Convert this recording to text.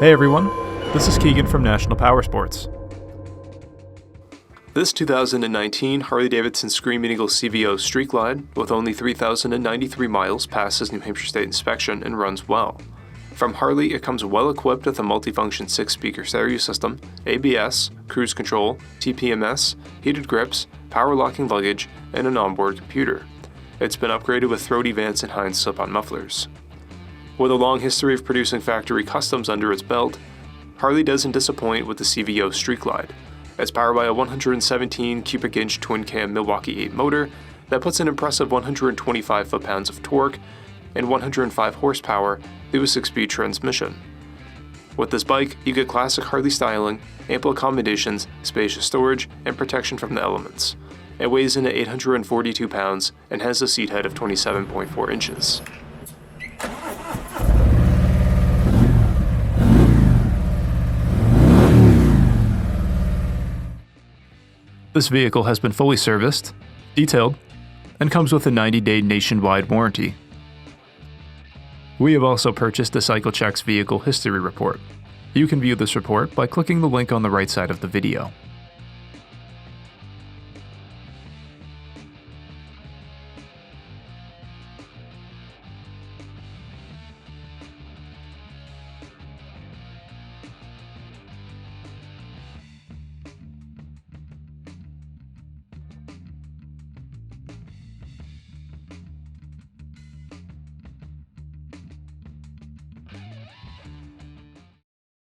Hey everyone, this is Keegan from National Powersports. This 2019 Harley-Davidson Screamin CVO Street Glide with only 3,093 miles passes New Hampshire State inspection and runs well. From Harley, it comes well equipped with a multifunction 6-speaker stereo system, ABS, cruise control, TPMS, heated grips, power locking luggage, and an onboard computer. It's been upgraded with throaty vents and Heinz slip-on mufflers. With a long history of producing factory customs under its belt, Harley doesn't disappoint with the CVO Street Glide. It's powered by a 117 cubic inch twin-cam Milwaukee 8 motor that puts an impressive 125 foot-pounds of torque and 105 horsepower through a 6-speed transmission. With this bike, you get classic Harley styling, ample accommodations, spacious storage, and protection from the elements. It weighs in at 842 pounds and has a seat height of 27.4 inches. This vehicle has been fully serviced, detailed, and comes with a 90-day nationwide warranty. We have also purchased the CycleCheck's Vehicle History Report. You can view this report by clicking the link on the right side of the video.